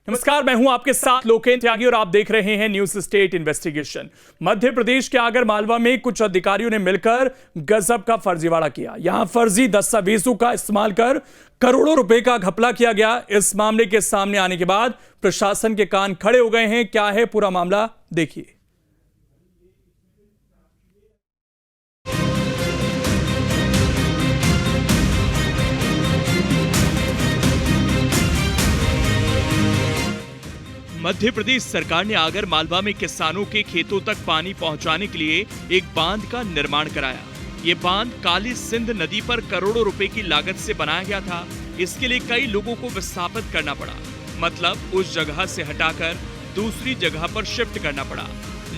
नमस्कार, मैं हूं आपके साथ लोकेन त्यागी और आप देख रहे हैं news state investigation. Madhya Pradesh के आगर मालवा में कुछ अधिकारियों ने मिलकर गजब का फर्जीवाड़ा किया। यहां फर्जी दस्तावेजों का इस्तेमाल कर करोड़ों रुपए का घपला किया गया। इस मामले के सामने आने के बाद प्रशासन के कान खड़े हो गए हैं। क्या है पूरा मामला, देखिए। मध्य प्रदेश सरकार ने आगर मालवा में किसानों के खेतों तक पानी पहुंचाने के लिए एक बांध का निर्माण कराया। ये बांध काली सिंध नदी पर करोड़ों रुपए की लागत से बनाया गया था। इसके लिए कई लोगों को विस्थापित करना पड़ा, मतलब उस जगह से हटाकर दूसरी जगह पर शिफ्ट करना पड़ा।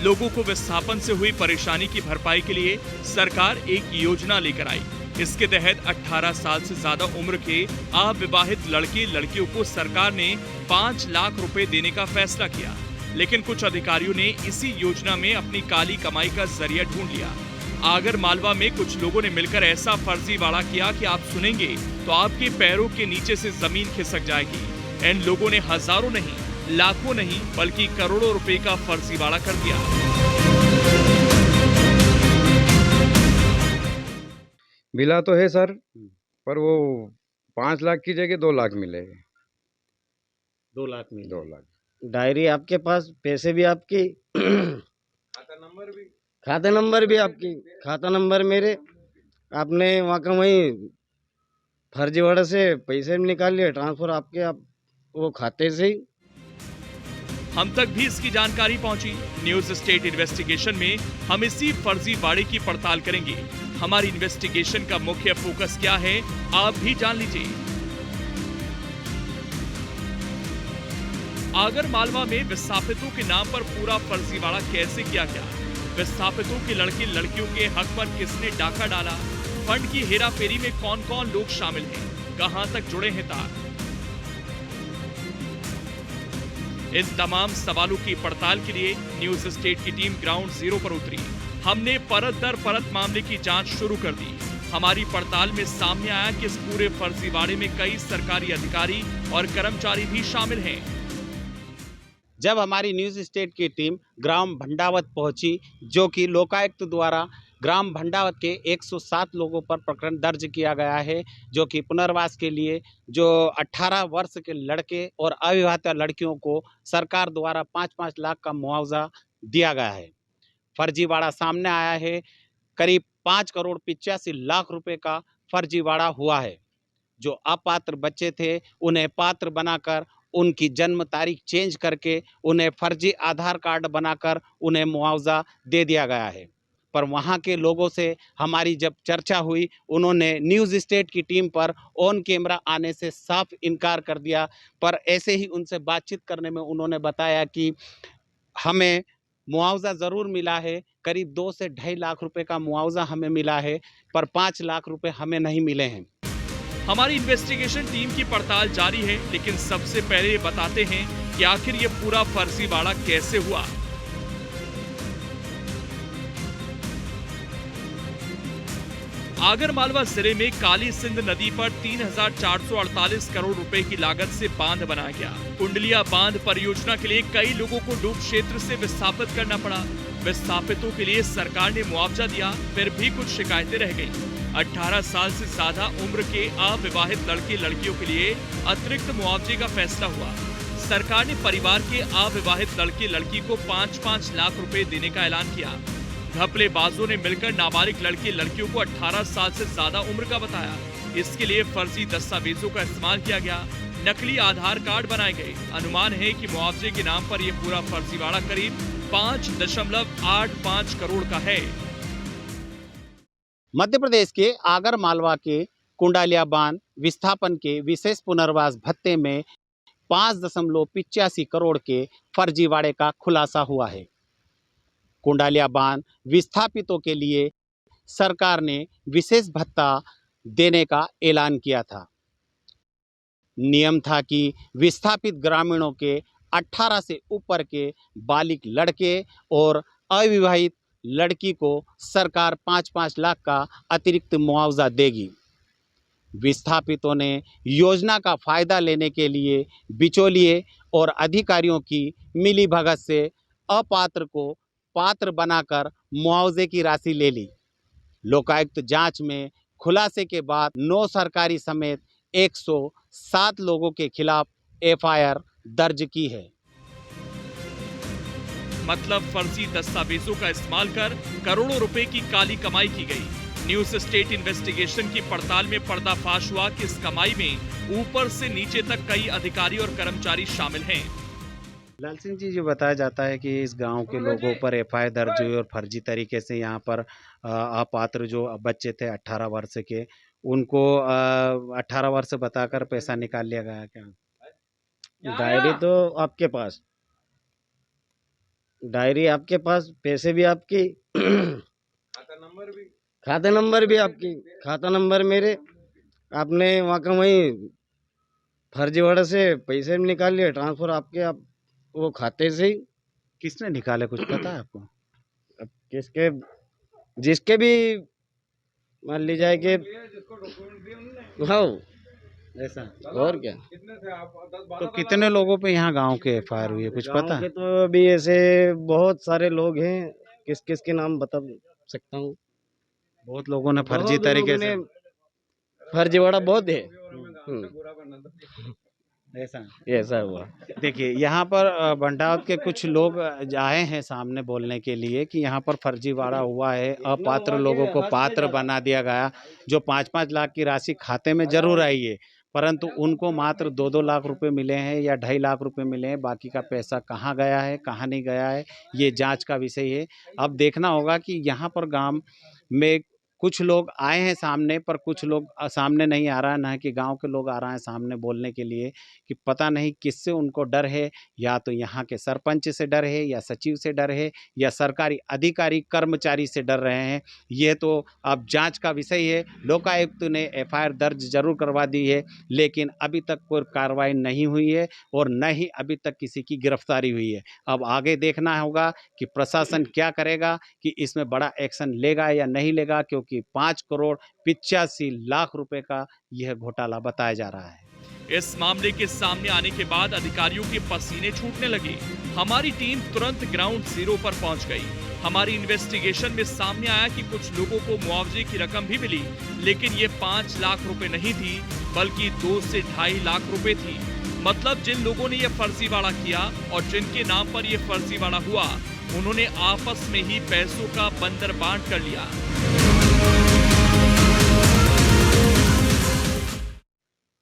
लोगों को विस्थापन से हुई परेशानी की भरपाई के लिए सरकार एक योजना लेकर आई। इसके तहत 18 साल से ज्यादा उम्र के अविवाहित लड़के लड़कियों को सरकार ने 5 लाख रुपए देने का फैसला किया। लेकिन कुछ अधिकारियों ने इसी योजना में अपनी काली कमाई का जरिया ढूंढ लिया। आगर मालवा में कुछ लोगों ने मिलकर ऐसा फर्जीवाड़ा किया कि आप सुनेंगे तो आपके पैरों के नीचे से जमीन खिसक जाएगी। इन लोगों ने हजारों नहीं, लाखों नहीं, बल्कि करोड़ों रुपए का फर्जीवाड़ा कर दिया। मिला तो है सर, पर वो 5 लाख की जगह 2 लाख मिले। 2 लाख में 2 लाख। डायरी आपके पास, पैसे भी आपकी, खाता नंबर भी आपकी, खाता नंबर मेरे। आपने वहाँ का वहीं फर्जीवाड़ा से पैसे भी निकाल लिए, ट्रांसफर आपके आप वो खाते से ही। हम तक भी इसकी जानकारी पहुंची। न्यूज स्टेट इन्वेस्टिगेशन में हम इसी फर्जीवाड़े की पड़ताल करेंगे। हमारी इन्वेस्टिगेशन का मुख्य फोकस क्या है, आप भी जान लीजिए। आगर मालवा में विस्थापितों के नाम पर पूरा फर्जीवाड़ा कैसे किया गया, विस्थापितों के लड़के लड़कियों के हक पर किसने डाका डाला, फंड की हेराफेरी में कौन कौन लोग शामिल हैं, कहां तक जुड़े हैं तार। इन तमाम सवालों की पड़ताल के लिए न्यूज स्टेट की टीम ग्राउंड जीरो पर उतरी। हमने परत दर परत मामले की जांच शुरू कर दी। हमारी पड़ताल में सामने आया कि इस पूरे फर्जीवाड़े में कई सरकारी अधिकारी और कर्मचारी भी शामिल हैं। जब हमारी न्यूज स्टेट की टीम ग्राम भंडावत पहुंची, जो कि लोकायुक्त द्वारा ग्राम भंडावत के 107 लोगों पर प्रकरण दर्ज किया गया है, जो कि पुनर्वास के लिए जो 18 वर्ष के लड़के और अविवाहित लड़कियों को सरकार द्वारा 5-5 लाख का मुआवजा दिया गया है। फर्जीवाड़ा सामने आया है। करीब 5 करोड़ 85 लाख रुपए का फर्जीवाड़ा हुआ है। जो अपात्र बच्चे थे उन्हें पात्र बनाकर, उनकी जन्म तारीख चेंज करके, उन्हें फर्जी आधार कार्ड बनाकर उन्हें मुआवजा दे दिया गया है। पर वहाँ के लोगों से हमारी जब चर्चा हुई, उन्होंने न्यूज़ स्टेट की टीम पर ऑन कैमरा आने से साफ इनकार कर दिया। पर ऐसे ही उनसे बातचीत करने में उन्होंने बताया कि हमें मुआवजा ज़रूर मिला है, करीब 2 से 2.5 लाख रुपए का मुआवजा हमें मिला है, पर 5 लाख रुपए हमें नहीं मिले हैं। हमारी इन्वेस्टिगेशन टीम की पड़ताल जारी है, लेकिन सबसे पहले ये बताते हैं कि आखिर ये पूरा फर्जीवाड़ा कैसे हुआ। आगर मालवा जिले में काली सिंध नदी पर 3,448 करोड़ रुपए की लागत से बांध बनाया गया। कुंडलिया बांध परियोजना के लिए कई लोगों को डूब क्षेत्र से विस्थापित करना पड़ा। विस्थापितों के लिए सरकार ने मुआवजा दिया, फिर भी कुछ शिकायतें रह गईं। 18 साल से ज्यादा उम्र के अविवाहित लड़के लड़कियों के लिए अतिरिक्त मुआवजे का फैसला हुआ। सरकार ने परिवार के अविवाहित लड़के लड़की को 5-5 लाख रुपए देने का ऐलान किया। घपलेबाजों ने मिलकर नाबालिग लड़के लड़कियों को 18 साल से ज्यादा उम्र का बताया। इसके लिए फर्जी दस्तावेजों का इस्तेमाल किया गया, नकली आधार कार्ड बनाए गए। अनुमान है कि मुआवजे के नाम पर यह पूरा फर्जीवाड़ा करीब 5.85 करोड़ का है। मध्य प्रदेश के आगर मालवा के कुंडालिया बांध विस्थापन के विशेष पुनर्वास भत्ते में 5.85 करोड़ के फर्जीवाड़े का खुलासा हुआ है। कुंडालिया बांध विस्थापितों के लिए सरकार ने विशेष भत्ता देने का ऐलान किया था। नियम था कि विस्थापित ग्रामीणों के 18 से ऊपर के बालिग लड़के और अविवाहित लड़की को सरकार 5-5 लाख का अतिरिक्त मुआवजा देगी। विस्थापितों ने योजना का फायदा लेने के लिए बिचौलिए और अधिकारियों की मिलीभगत से अपात्र को पात्र बनाकर मुआवजे की राशि ले ली। लोकायुक्त जांच में खुलासे के बाद 9 सरकारी समेत 107 लोगों के खिलाफ एफआईआर दर्ज की है। मतलब फर्जी दस्तावेजों का इस्तेमाल कर करोड़ों रुपए की काली कमाई की गई। न्यूज स्टेट इन्वेस्टिगेशन की पड़ताल में पर्दाफाश हुआ कि इस कमाई में ऊपर से नीचे तक कई अधिकारी और कर्मचारी शामिल हैं। लाल सिंह जी, जो बताया जाता है कि इस गांव के लोगों पर एफआईआर दर्ज हुई और फर्जी तरीके से यहां पर अपात्र जो बच्चे थे 18 वर्ष के, उनको 18 वर्ष बताकर पैसा निकाल लिया गया। क्या डायरी तो आपके पास, डायरी आपके पास, पैसे भी आपकी, खाते नंबर भी आपकी, खाता नंबर मेरे, आपने वहाँ का वहीं फर्जीवाड़ा से पैसे भी निकाल लिए, ट्रांसफर आपके, आप वो खाते से ही। किसने निकाले, कुछ पता है आपको? अब किसके, जिसके भी मान ली जाए कि हाँ, ऐसा? और क्या। तो कितने लोगों पे यहाँ गांव के एफआईआर हुई है, कुछ गाँव पता के है? तो अभी ऐसे बहुत सारे लोग हैं, किस किस के नाम बता सकता हूँ। बहुत लोगों ने फर्जी बहुत तरीके लोगों से। ने, फर्जीवाड़ा बहुत है। ऐसा हुआ। देखिए, यहाँ पर भंडावत के कुछ लोग आए हैं सामने बोलने के लिए कि यहाँ पर फर्जीवाड़ा हुआ है, अपात्र लोगों को पात्र बना दिया गया। जो 5-5 लाख की राशि खाते में जरूर आई है, परंतु उनको मात्र 2-2 लाख रुपए मिले हैं या 2.5 लाख रुपए मिले हैं। बाकी का पैसा कहाँ गया है, कहाँ नहीं गया है, ये जांच का विषय है। अब देखना होगा कि यहाँ पर गांव में कुछ लोग आए हैं सामने, पर कुछ लोग सामने नहीं आ रहा है, ना कि गांव के लोग आ रहे हैं सामने बोलने के लिए कि पता नहीं किससे उनको डर है। या तो यहाँ के सरपंच से डर है, या सचिव से डर है, या सरकारी अधिकारी कर्मचारी से डर रहे हैं। ये तो अब जांच का विषय है। लोकायुक्त ने एफआईआर दर्ज जरूर करवा दी है, लेकिन अभी तक कोई कार्रवाई नहीं हुई है और न ही अभी तक किसी की गिरफ्तारी हुई है। अब आगे देखना होगा कि प्रशासन क्या करेगा, कि इसमें बड़ा एक्शन लेगा या नहीं लेगा, क्योंकि 5 करोड़ 85 लाख रुपए का यह घोटाला बताया जा रहा है। इस मामले के सामने आने के बाद अधिकारियों के पसीने छूटने लगे। हमारी टीम तुरंत ग्राउंड जीरो पर पहुंच गई। हमारी इन्वेस्टिगेशन में सामने आया कि कुछ लोगों को मुआवजे की रकम भी मिली, लेकिन ये 5 लाख रुपए नहीं थी, बल्कि 2 से 2.5 लाख रुपए थी। मतलब जिन लोगों ने ये फर्जीवाड़ा किया और जिनके नाम पर ये फर्जीवाड़ा हुआ, उन्होंने आपस में ही पैसों का बंदर बांट कर लिया।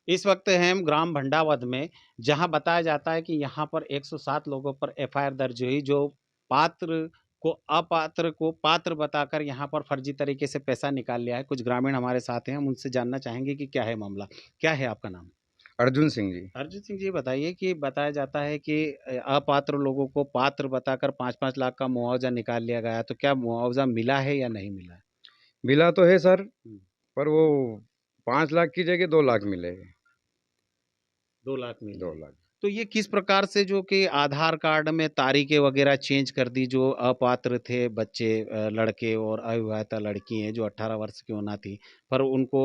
इस वक्त हम ग्राम भंडावत में, जहां बताया जाता है कि यहां पर 107 लोगों पर एफआईआर दर्ज हुई, जो पात्र को अपात्र को पात्र बताकर यहां पर फर्जी तरीके से पैसा निकाल लिया है। कुछ ग्रामीण हमारे साथ हैं, हम उनसे जानना चाहेंगे कि क्या है मामला। क्या है आपका नाम? अर्जुन सिंह जी। अर्जुन सिंह जी, बताइए कि बताया जाता है कि अपात्र लोगों को पात्र बताकर 5-5 लाख का मुआवजा निकाल लिया गया, तो क्या मुआवजा मिला है या नहीं मिला? मिला तो है सर, पर वो 5 लाख की जगह 2 लाख मिले। 2 लाख मिले। 2 लाख। तो ये किस प्रकार से, जो कि आधार कार्ड में तारीखें वगैरह चेंज कर दी, जो अपात्र थे बच्चे, लड़के और अविवाहिता लड़की हैं जो 18 वर्ष की होना थी, पर उनको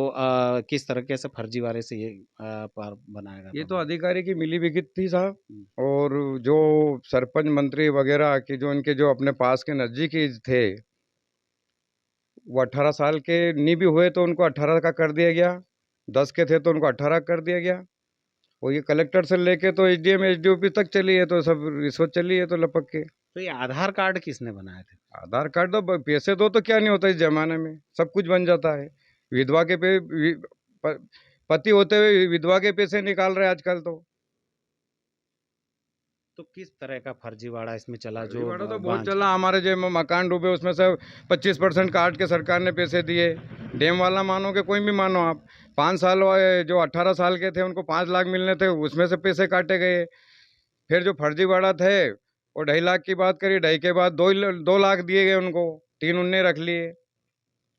किस तरीके से फर्जीवाड़े से ये पार बनाया गया? ये तो अधिकारी की मिलीभगत थी साहब। और जो सरपंच मंत्री वगैरह के जो इनके जो अपने पास के नजदीकी थे, वो 18 साल के नहीं भी हुए तो उनको 18 का कर दिया गया। 10 के थे तो उनको 18 कर दिया गया। और ये कलेक्टर से लेके तो एसडीएम एसडीओपी तक चली है, तो सब रिश्वत चली है तो लपक के। तो ये आधार कार्ड किसने बनाए थे? आधार कार्ड तो पैसे दो तो क्या नहीं होता इस जमाने में, सब कुछ बन जाता है। विधवा के पति होते हुए विधवा के पैसे निकाल रहे आजकल तो किस तरह का फर्जीवाड़ा इसमें चला? जो फर्जीवाड़ा तो बहुत चला। हमारे जो मकान डूबे उसमें से 25% काट के सरकार ने पैसे दिए। डैम वाला मानो कि कोई भी मानो आप, 5 साल जो 18 साल के थे उनको 5 लाख मिलने थे, उसमें से पैसे काटे गए। फिर जो फर्जीवाड़ा थे वो 2.5 लाख की बात करी, 2.5 के बाद 2 लाख दिए गए उनको, 3 उनने रख लिए।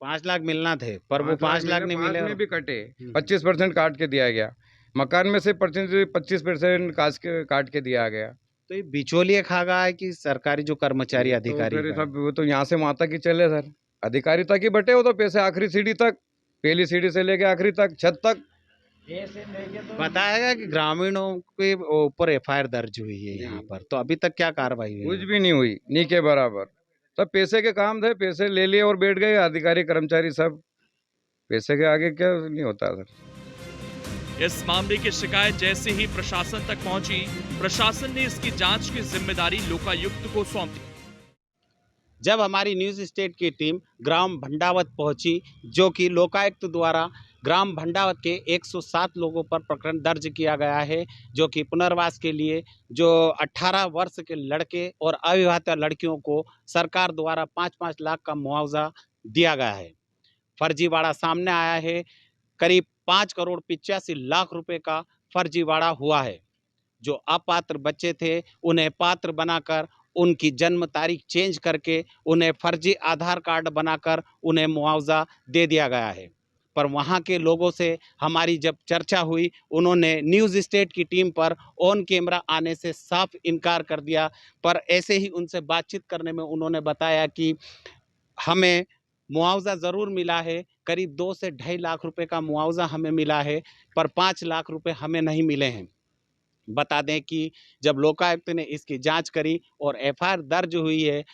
5 लाख मिलना थे, पर वो 5 लाख नहीं मिले, में भी कटे। 25% काट के दिया गया। मकान में से 25% काट के दिया गया। तो ये बिचौलिए खा गया है कि सरकारी जो कर्मचारी अधिकारी तो सब वो तो यहाँ से वहाँ तक ही चले सर, अधिकारी तक ही बटे। वो तो पैसे आखिरी सीढ़ी तक, पहली सीढ़ी से लेके आखिरी तक, छत तक बताएगा कि ग्रामीणों के ऊपर एफआईआर दर्ज हुई है यहाँ पर, तो अभी तक क्या कार्रवाई हुई कुछ है? भी नहीं हुई, नी के बराबर। सब पैसे के काम थे, पैसे ले लिए और बैठ गए अधिकारी कर्मचारी सब। पैसे के आगे क्या नहीं होता सर। इस मामले की शिकायत जैसे ही प्रशासन तक पहुंची, प्रशासन ने इसकी जांच की जिम्मेदारी लोकायुक्त को सौंप दी। जब हमारी न्यूज़ स्टेट की टीम ग्राम भंडावत पहुंची, जो कि लोकायुक्त द्वारा ग्राम भंडावत के 107 लोगों पर प्रकरण दर्ज किया गया है, जो कि पुनर्वास के लिए जो 18 वर्ष के लड़के और अविवाहित लड़कियों को सरकार द्वारा 5-5 लाख का मुआवजा दिया गया है। फर्जीवाड़ा सामने आया है। करीब 5 करोड़ 85 लाख रुपए का फर्जीवाड़ा हुआ है। जो अपात्र बच्चे थे उन्हें पात्र बनाकर, उनकी जन्म तारीख चेंज करके, उन्हें फर्जी आधार कार्ड बनाकर उन्हें मुआवजा दे दिया गया है। पर वहाँ के लोगों से हमारी जब चर्चा हुई, उन्होंने न्यूज़ स्टेट की टीम पर ऑन कैमरा आने से साफ इनकार कर दिया। पर ऐसे ही उनसे बातचीत करने में उन्होंने बताया कि हमें मुआवजा ज़रूर मिला है, करीब 2 से 2.5 लाख रुपए का मुआवजा हमें मिला है, पर 5 लाख रुपए हमें नहीं मिले हैं। बता दें कि जब लोकायुक्त ने इसकी जांच करी और एफआईआर दर्ज हुई है,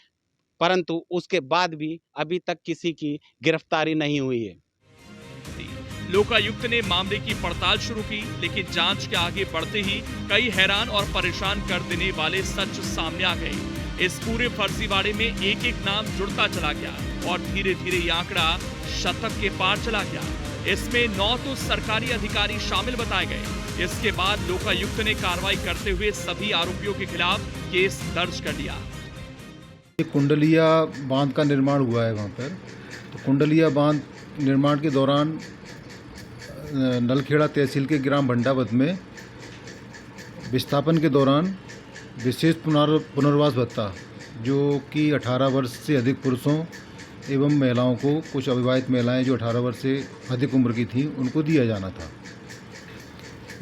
परंतु उसके बाद भी अभी तक किसी की गिरफ्तारी नहीं हुई है। लोकायुक्त ने मामले की पड़ताल शुरू की, लेकिन जांच के आगे बढ़ते ही कई हैरान और परेशान कर देने वाले सच सामने आ गए। इस पूरे फर्जीवाड़े में एक एक नाम जुड़ता चला गया और धीरे धीरे ये आंकड़ा शतक के पार चला गया। इसमें 9 तो सरकारी अधिकारी शामिल बताए गए। इसके बाद लोकायुक्त ने कार्रवाई करते हुए सभी आरोपियों के खिलाफ केस दर्ज कर लिया। कुंडलिया बांध का निर्माण हुआ है वहाँ पर। तो कुंडलिया बांध निर्माण के दौरान नलखेड़ा तहसील के ग्राम भंडावत में विस्थापन के दौरान विशेष पुनर्वास भत्ता, जो कि 18 वर्ष से अधिक पुरुषों एवं महिलाओं को, कुछ अविवाहित महिलाएं जो 18 वर्ष से अधिक उम्र की थीं, उनको दिया जाना था।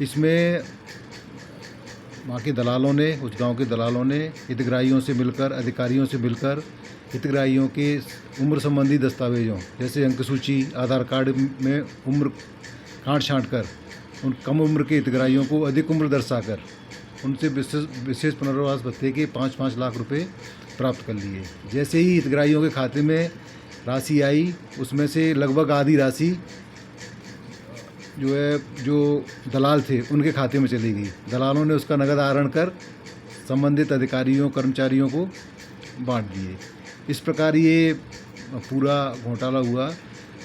इसमें वहाँ के दलालों ने, उस गांव के दलालों ने हितग्राहियों से मिलकर, अधिकारियों से मिलकर हितग्राहियों के उम्र संबंधी दस्तावेजों जैसे अंक सूची, आधार कार्ड में उम्र काट छाँट कर उन कम उम्र के हितग्राहियों को अधिक उम्र दर्शाकर उनसे विशेष पुनर्वास भत्ते के 5-5 लाख रुपए प्राप्त कर लिए। जैसे ही हितग्राहियों के खाते में राशि आई, उसमें से लगभग आधी राशि जो दलाल थे उनके खाते में चली गई। दलालों ने उसका नगद आहरण कर संबंधित अधिकारियों, कर्मचारियों को बांट दिए। इस प्रकार ये पूरा घोटाला हुआ।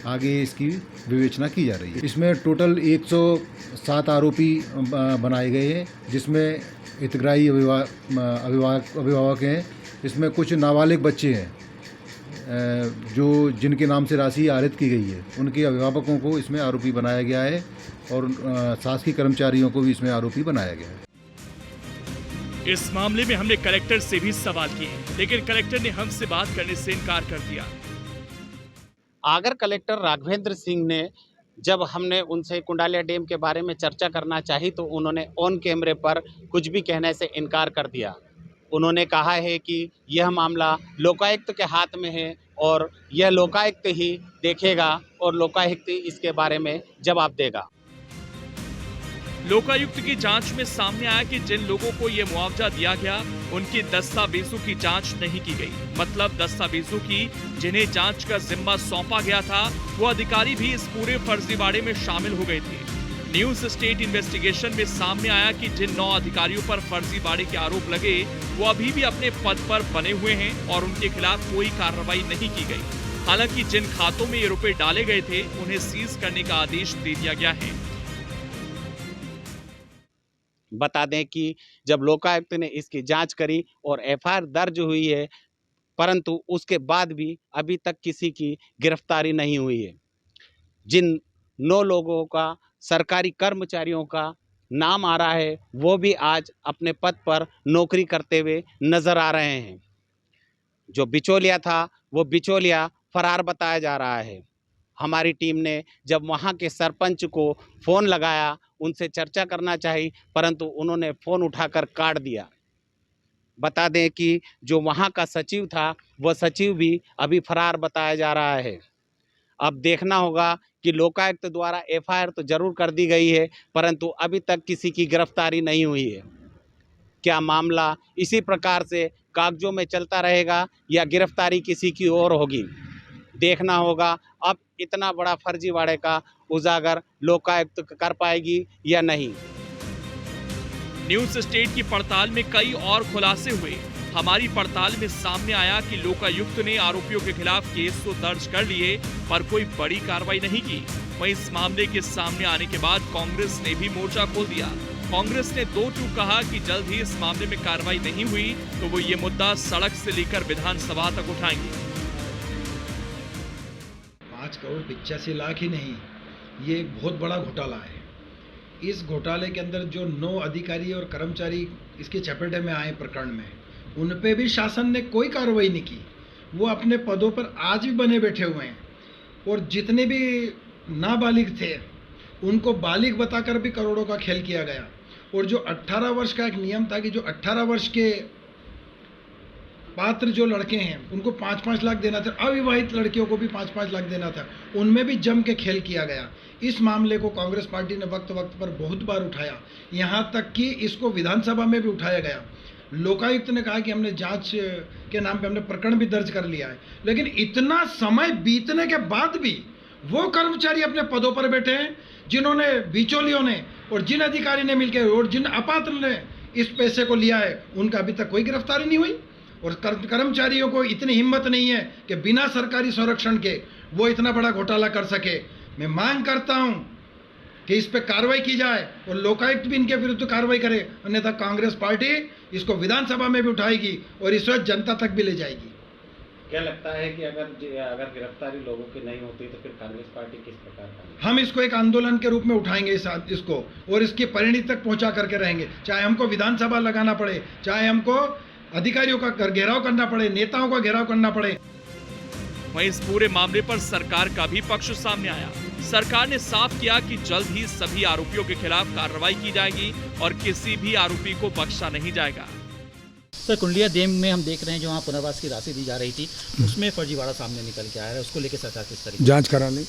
आगे इसकी विवेचना की जा रही है। इसमें टोटल 107 आरोपी बनाए गए हैं, जिसमें हितग्राही अभिभावक हैं। इसमें कुछ नाबालिग बच्चे हैं जिनके नाम से राशि आहरित की गई है, उनके अभिभावकों को इसमें आरोपी बनाया गया है और शासकीय कर्मचारियों को भी इसमें आरोपी बनाया गया है। इस मामले में हमने कलेक्टर से भी सवाल किए, लेकिन कलेक्टर ने हमसे बात करने से इनकार कर दिया। आगर कलेक्टर राघवेंद्र सिंह ने, जब हमने उनसे कुंडालिया डैम के बारे में चर्चा करना चाही, तो उन्होंने ऑन कैमरे पर कुछ भी कहने से इनकार कर दिया। उन्होंने कहा है कि यह मामला लोकायुक्त के हाथ में है और यह लोकायुक्त ही देखेगा और लोकायुक्त ही इसके बारे में जवाब देगा। लोकायुक्त की जांच में सामने आया कि जिन लोगों को ये मुआवजा दिया गया, उनके दस्तावेजों की जांच नहीं की गई। मतलब दस्तावेजों की जिन्हें जांच का जिम्मा सौंपा गया था, वो अधिकारी भी इस पूरे फर्जीवाड़े में शामिल हो गए थे। न्यूज़ स्टेट इन्वेस्टिगेशन में सामने आया कि जिन 9 अधिकारियों पर फर्जीवाड़े के आरोप लगे, वो अभी भी अपने पद पर बने हुए हैं और उनके खिलाफ कोई कार्रवाई नहीं की गई। हालांकि जिन खातों में ये रुपए डाले गए थे, उन्हें सीज करने का आदेश दे दिया गया है। बता दें कि जब लोकायुक्त ने इसकी जांच करी और एफआईआर दर्ज हुई है, परंतु उसके बाद भी अभी तक किसी की गिरफ्तारी नहीं हुई है। जिन 9 लोगों का, सरकारी कर्मचारियों का नाम आ रहा है, वो भी आज अपने पद पर नौकरी करते हुए नजर आ रहे हैं। जो बिचौलिया था, वो बिचौलिया फरार बताया जा रहा है। हमारी टीम ने जब वहाँ के सरपंच को फ़ोन लगाया, उनसे चर्चा करना चाहिए, परंतु उन्होंने फ़ोन उठाकर काट दिया। बता दें कि जो वहाँ का सचिव था, वह सचिव भी अभी फरार बताया जा रहा है। अब देखना होगा कि लोकायुक्त द्वारा एफआईआर तो जरूर कर दी गई है, परंतु अभी तक किसी की गिरफ्तारी नहीं हुई है। क्या मामला इसी प्रकार से कागजों में चलता रहेगा या गिरफ्तारी किसी की और होगी, देखना होगा। अब इतना बड़ा फर्जीवाड़े का उजागर लोकायुक्त कर पाएगी या नहीं। न्यूज स्टेट की पड़ताल में कई और खुलासे हुए। हमारी पड़ताल में सामने आया कि लोकायुक्त ने आरोपियों के खिलाफ केस तो दर्ज कर लिए, पर कोई बड़ी कार्रवाई नहीं की। वहीं इस मामले के सामने आने के बाद कांग्रेस ने भी मोर्चा खोल दिया। कांग्रेस ने दो टूक कहा कि जल्द ही इस मामले में कार्रवाई नहीं हुई तो वो ये मुद्दा सड़क से लेकर विधानसभा तक उठाएंगे। 5 करोड़ 85 लाख ही नहीं, ये एक बहुत बड़ा घोटाला है। इस घोटाले के अंदर जो 9 अधिकारी और कर्मचारी इसके चपेटे में आए प्रकरण में, उन पे भी शासन ने कोई कार्रवाई नहीं की। वो अपने पदों पर आज भी बने बैठे हुए हैं और जितने भी नाबालिग थे उनको बालिग बताकर भी करोड़ों का खेल किया गया। और जो 18 वर्ष का एक नियम था कि जो 18 वर्ष के पात्र जो लड़के हैं उनको 5-5 लाख देना था, अविवाहित लड़कियों को भी 5-5 लाख देना था, उनमें भी जम के खेल किया गया। इस मामले को कांग्रेस पार्टी ने वक्त वक्त पर बहुत बार उठाया, यहाँ तक कि इसको विधानसभा में भी उठाया गया। लोकायुक्त ने कहा कि हमने जांच के नाम पे हमने प्रकरण भी दर्ज कर लिया है, लेकिन इतना समय बीतने के बाद भी वो कर्मचारी अपने पदों पर बैठे हैं जिन्होंने, बिचौलियों ने और जिन अधिकारी ने मिलकर और जिन अपात्र ने इस पैसे को लिया है, उनका अभी तक कोई गिरफ्तारी नहीं हुई। और कर्मचारियों को इतनी हिम्मत नहीं है कि बिना सरकारी संरक्षण के वो इतना बड़ा घोटाला कर सके। मैं मांग करता हूं कि इस पे कार्रवाई की जाए और लोकायुक्त भी इनके विरुद्ध कार्रवाई करे, अन्यथा कांग्रेस पार्टी इसको विधानसभा में भी उठाएगी और इस वक्त जनता तक भी ले जाएगी। क्या लगता है कि अगर गिरफ्तारी लोगों की नहीं होती तो फिर कांग्रेस पार्टी किस प्रकार का? हम इसको एक आंदोलन के रूप में उठाएंगे इसको और इसकी परिणति तक पहुंचा करके रहेंगे, चाहे हमको विधानसभा लगाना पड़े, चाहे हमको अधिकारियों का घेराव करना पड़े, नेताओं का घेराव करना पड़े। वहीं इस पूरे मामले पर सरकार का भी पक्ष सामने आया। सरकार ने साफ किया कि जल्द ही सभी आरोपियों के खिलाफ कार्रवाई की जाएगी और किसी भी आरोपी को बख्शा नहीं जाएगा। सर, कुंडलिया डैम में हम देख रहे हैं जो वहाँ पुनर्वास की राशि दी जा रही थी, उसमें फर्जीवाड़ा सामने निकल के आया है। उसको लेकर सरकार किस तरीके जांच करा लें?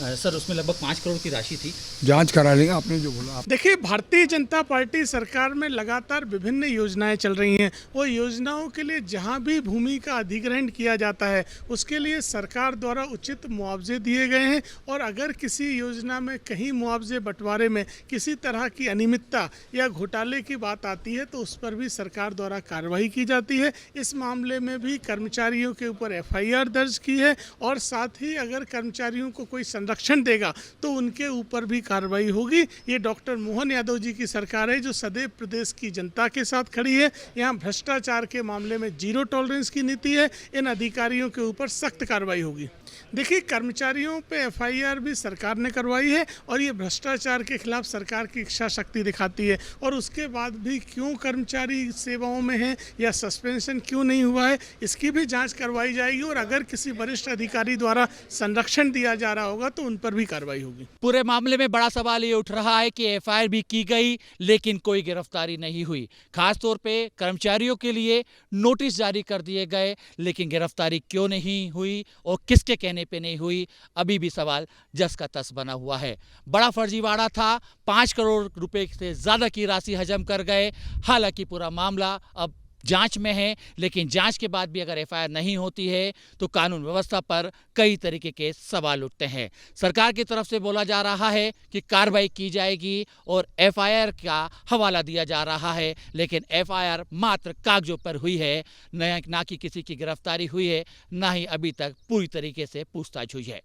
सर, उसमें लगभग 5 करोड़ की राशि थी, जांच करा लेंगे। आपने जो बोला आप देखिए, भारतीय जनता पार्टी सरकार में लगातार विभिन्न योजनाएं चल रही हैं। वो योजनाओं के लिए जहां भी भूमि का अधिग्रहण किया जाता है उसके लिए सरकार द्वारा उचित मुआवजे दिए गए हैं। और अगर किसी योजना में कहीं मुआवजे बंटवारे में किसी तरह की अनियमितता या घोटाले की बात आती है तो उस पर भी सरकार द्वारा कार्रवाई की जाती है। इस मामले में भी कर्मचारियों के ऊपर एफआईआर दर्ज की है और साथ ही अगर कर्मचारियों को कोई संरक्षण देगा तो उनके ऊपर भी कार्रवाई होगी। ये डॉक्टर मोहन यादव जी की सरकार है जो सदैव प्रदेश की जनता के साथ खड़ी है। यहाँ भ्रष्टाचार के मामले में 0 टॉलरेंस की नीति है। इन अधिकारियों के ऊपर सख्त कार्रवाई होगी। देखिए, कर्मचारियों पे एफआईआर भी सरकार ने करवाई है और ये भ्रष्टाचार के खिलाफ सरकार की इच्छा शक्ति दिखाती है। और उसके बाद भी क्यों कर्मचारी सेवाओं में है या सस्पेंशन क्यों नहीं हुआ है, इसकी भी जांच करवाई जाएगी। और अगर किसी वरिष्ठ अधिकारी द्वारा संरक्षण दिया जा रहा होगा तो उन पर भी कार्रवाई होगी। पूरे मामले में बड़ा सवाल ये उठ रहा है कि एफआईआर भी की गई लेकिन कोई गिरफ्तारी नहीं हुई। खासतौर पे कर्मचारियों के लिए नोटिस जारी कर दिए गए लेकिन गिरफ्तारी क्यों नहीं हुई और किसके कहने पे नहीं हुई, अभी भी सवाल जस का तस बना हुआ है। बड़ा फर्जीवाड़ा था, 5 करोड़ रुपए से ज्यादा की राशि हजम कर गए। हालांकि पूरा मामला अब जांच में है, लेकिन जांच के बाद भी अगर एफआईआर नहीं होती है तो कानून व्यवस्था पर कई तरीके के सवाल उठते हैं। सरकार की तरफ से बोला जा रहा है कि कार्रवाई की जाएगी और एफआईआर का हवाला दिया जा रहा है, लेकिन एफआईआर मात्र कागजों पर हुई है, ना कि किसी की गिरफ्तारी हुई है, ना ही अभी तक पूरी तरीके से पूछताछ हुई है।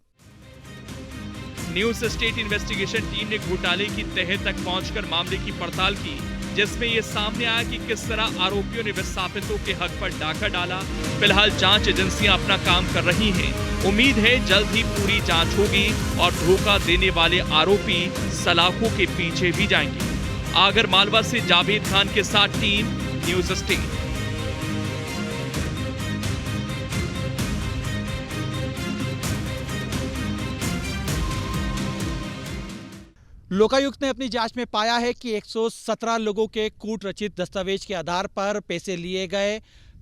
न्यूज स्टेट इन्वेस्टिगेशन टीम ने घोटाले की तह तक पहुंचकर मामले की पड़ताल की, जिसमें ये सामने आया कि किस तरह आरोपियों ने विस्थापितों के हक पर डाका डाला। फिलहाल जांच एजेंसियां अपना काम कर रही हैं। उम्मीद है जल्द ही पूरी जांच होगी और धोखा देने वाले आरोपी सलाखों के पीछे भी जाएंगे। आगर मालवा से जावेद खान के साथ टीम न्यूज स्टेट। लोकायुक्त ने अपनी जांच में पाया है कि 117 लोगों के कूट रचित दस्तावेज के आधार पर पैसे लिए गए।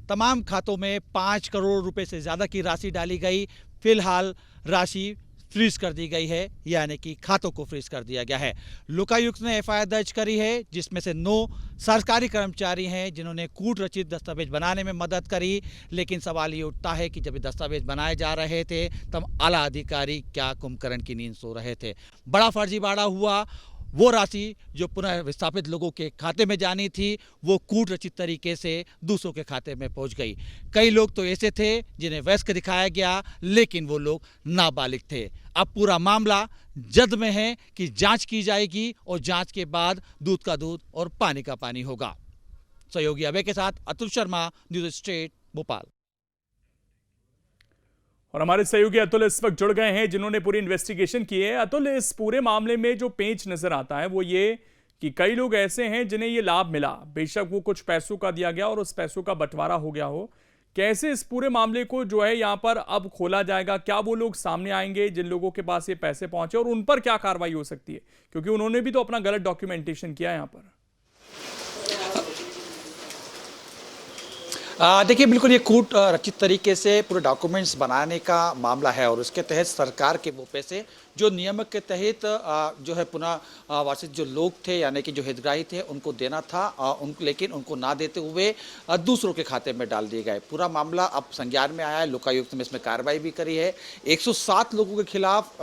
तमाम खातों में 5 करोड़ रुपए से ज़्यादा की राशि डाली गई। फिलहाल राशि फ्रीज कर दी गई है, यानी कि खातों को फ्रीज कर दिया गया है। लोकायुक्त ने एफआईआर दर्ज करी है, जिसमें से 9 सरकारी कर्मचारी हैं जिन्होंने कूट रचित दस्तावेज बनाने में मदद करी। लेकिन सवाल ये उठता है कि जब ये दस्तावेज बनाए जा रहे थे तब आला अधिकारी क्या कुंभकर्ण की नींद सो रहे थे। बड़ा फर्जीवाड़ा हुआ। वो राशि जो पुनः विस्थापित लोगों के खाते में जानी थी वो कूट रचित तरीके से दूसरों के खाते में पहुंच गई। कई लोग तो ऐसे थे जिन्हें वयस्क दिखाया गया, लेकिन वो लोग नाबालिग थे। अब पूरा मामला जद में है कि जांच की जाएगी और जांच के बाद दूध का दूध और पानी का पानी होगा। सहयोगी अभय के साथ अतुल शर्मा, न्यूज स्टेट, भोपाल। और हमारे सहयोगी अतुल इस वक्त जुड़ गए हैं जिन्होंने पूरी इन्वेस्टिगेशन की है। अतुल, इस पूरे मामले में जो पेंच नजर आता है वो ये कि कई लोग ऐसे हैं जिन्हें ये लाभ मिला, बेशक वो कुछ पैसों का दिया गया और उस पैसों का बंटवारा हो गया हो। कैसे इस पूरे मामले को जो है यहाँ पर अब खोला जाएगा? क्या वो लोग सामने आएंगे जिन लोगों के पास ये पैसे पहुंचे और उन पर क्या कार्रवाई हो सकती है, क्योंकि उन्होंने भी तो अपना गलत डॉक्यूमेंटेशन किया यहाँ पर। देखिए, बिल्कुल ये कूट रचित तरीके से पूरे डॉक्यूमेंट्स बनाने का मामला है और उसके तहत सरकार के वो पैसे जो नियमक के तहत जो है पुनः वासित जो लोग थे यानी कि जो हितग्राही थे उनको देना था, लेकिन उनको ना देते हुए दूसरों के खाते में डाल दिए गए। पूरा मामला अब संज्ञान में आया है। लोकायुक्त ने इसमें कार्रवाई भी करी है। 107 लोगों के खिलाफ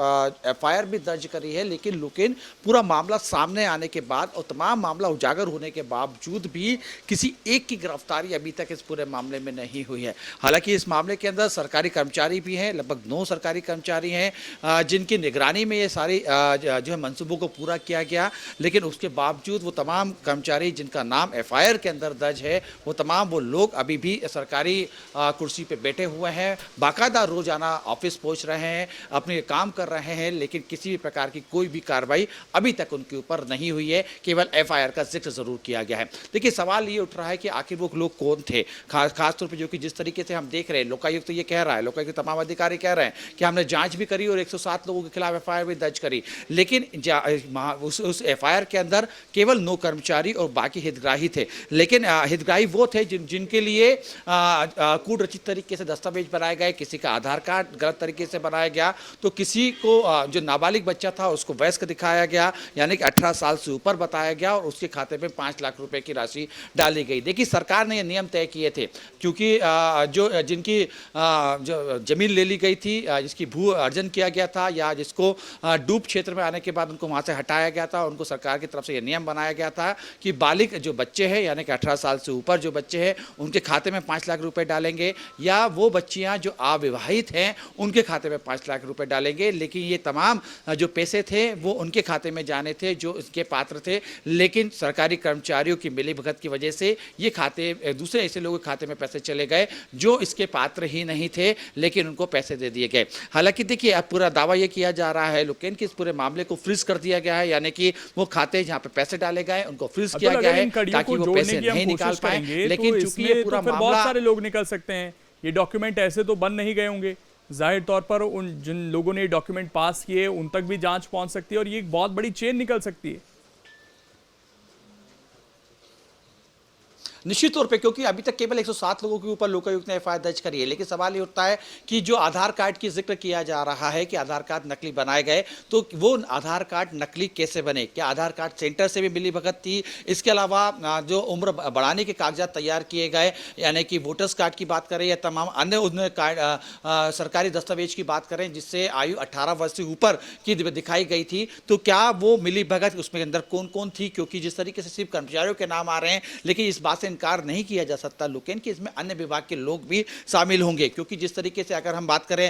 एफआईआर भी दर्ज करी है। लेकिन पूरा मामला सामने आने के बाद और तमाम मामला उजागर होने के बावजूद भी किसी एक की गिरफ्तारी अभी तक इस पूरे मामले में नहीं हुई है। हालांकि इस मामले के अंदर सरकारी कर्मचारी भी हैं, लगभग 9 सरकारी कर्मचारी हैं जिनकी निगरानी में ये सारी जो है मंसूबों को पूरा किया गया। लेकिन उसके बावजूद वो तमाम कर्मचारी जिनका नाम एफआईआर के अंदर दर्ज है वो तमाम वो लोग अभी भी सरकारी कुर्सी पे बैठे हुए हैं, बाकायदा रोजाना ऑफिस पहुंच रहे हैं, अपने काम कर रहे हैं, लेकिन किसी भी प्रकार की कोई भी कार्रवाई अभी तक उनके ऊपर नहीं हुई है। केवल एफआईआर का जिक्र जरूर किया गया है। देखिए, सवाल ये उठ रहा है कि आखिर वो लोग कौन थे, खासतौर पर जो कि जिस तरीके से हम देख रहे हैं लोकायुक्त तो ये कह रहा है, लोकायुक्त के तमाम अधिकारी कह रहे हैं कि हमने जांच भी करी और 107 लोगों के खिलाफ एफआईआर भी दर्ज करी। लेकिन उस एफआईआर के अंदर केवल 9 कर्मचारी और बाकी हितग्राही थे। लेकिन हितग्राही वो थे जिनके लिए कूट रचित तरीके से दस्तावेज बनाए गए, किसी का आधार कार्ड गलत तरीके से बनाया गया, तो किसी को जो नाबालिग बच्चा था उसको वयस्क दिखाया गया यानी कि 18 साल से ऊपर बताया गया और उसके खाते में 5 लाख रुपए की राशि डाली गई। देखिए, सरकार ने ये नियम तय किए थे क्योंकि जिनकी जो जमीन ले ली गई थी, जिसकी भू अर्जन किया गया था या जिसको डूब क्षेत्र में आने के बाद उनको वहाँ से हटाया गया था, उनको सरकार की तरफ से ये नियम बनाया गया था कि बालिग जो बच्चे हैं यानी कि 18 साल से ऊपर जो बच्चे हैं उनके खाते में 5 लाख रुपए डालेंगे या वो बच्चियाँ जो अविवाहित हैं उनके खाते में 5 लाख रुपए डालेंगे। लेकिन ये तमाम जो पैसे थे वो उनके खाते में जाने थे जो इसके पात्र थे। लेकिन सरकारी कर्मचारियों की मिलीभगत की वजह से ये खाते दूसरे ऐसे लोगों के खाते में पैसे चले गए जो इसके पात्र ही नहीं थे, लेकिन उनको पैसे दे दिए गए। हालांकि देखिए, अब पूरा दावा ये किया जा रहा है लोकेन कि इस पूरे मामले को फ्रीज कर दिया गया है, यानी कि वो खाते जहाँ पे पैसे डाले गए उनको फ्रीज किया गया है ताकि वो पैसे नहीं निकाल पाए। लेकिन चूंकि ये पूरा मामला बहुत सारे लोग निकल सकते हैं, ये डॉक्यूमेंट ऐसे तो बंद नहीं गए होंगे। जाहिर तौर पर उन जिन लोगों ने डॉक्यूमेंट पास किए उन तक भी जांच पहुंच सकती है और ये एक बहुत बड़ी चेन निकल सकती है। निश्चित तौर पे, क्योंकि अभी तक केवल 107 लोगों के ऊपर लोकायुक्त ने एफआईआर दर्ज करी है। लेकिन सवाल ये उठता है कि जो आधार कार्ड की जिक्र किया जा रहा है कि आधार कार्ड नकली बनाए गए, तो वो आधार कार्ड नकली कैसे बने? क्या आधार कार्ड सेंटर से भी मिलीभगत थी? इसके अलावा जो उम्र बढ़ाने के कागजात तैयार किए गए यानी कि वोटर्स कार्ड की बात करें या तमाम अन्य सरकारी दस्तावेज की बात करें जिससे आयु 18 वर्ष से ऊपर की दिखाई गई थी, तो क्या वो मिलीभगत उसमें अंदर कौन कौन थी? क्योंकि जिस तरीके से सिर्फ कर्मचारियों के नाम आ रहे हैं, लेकिन इस बात से इनकार नहीं किया जा सकता लोकेन कि इसमें अन्य विभाग के लोग भी शामिल होंगे। क्योंकि जिस तरीके से अगर हम बात करें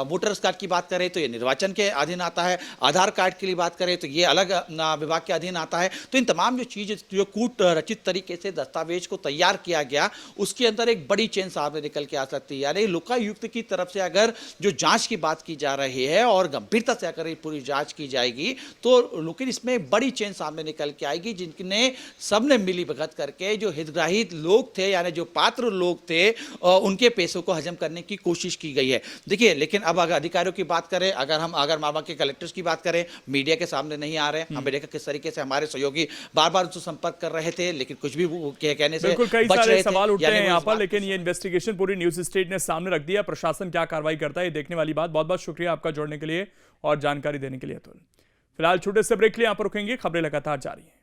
वोटर्स कार्ड की बात करें तो ये निर्वाचन के अधीन आता है, आधार कार्ड की बात करें तो ये अलग विभाग के अधीन आता है। तो इन तमाम जो चीज़ जो कूट रचित तरीके से दस्तावेज को तैयार किया गया उसके अंदर एक बड़ी चेन सामने निकल के आ सकती है। यानी लोकायुक्त की तरफ से अगर जो जांच की बात की जा रही है और गंभीरता से अगर पूरी जांच की जाएगी तो लेकिन इसमें बड़ी चेन सामने निकल के आएगी जिनने सबने मिली भगत करके जो जो हितग्राही लोग थे यानी जो पात्र लोग थे उनके पैसों को हजम करने की कोशिश की गई है। देखिए, लेकिन अब अगर अधिकारियों की बात करें, अगर हम मालवा के कलेक्टर्स की बात करें, मीडिया के सामने नहीं आ रहे। हम देखा किस तरीके से हमारे सहयोगी बार बार उनसे संपर्क कर रहे थे, लेकिन कुछ भी कहने से बिल्कुल कई सारे सवाल उठते हैं यहाँ पर, लेकिन ये इन्वेस्टिगेशन पूरी न्यूज स्टेट ने सामने रख दिया। प्रशासन क्या कार्रवाई करता है ये देखने वाली बात। बहुत बहुत शुक्रिया आपका जुड़ने के लिए और जानकारी देने के लिए। तो फिलहाल छोटे से ब्रेक के लिए यहाँ पर रुकेंगे, खबरें लगातार जारी हैं।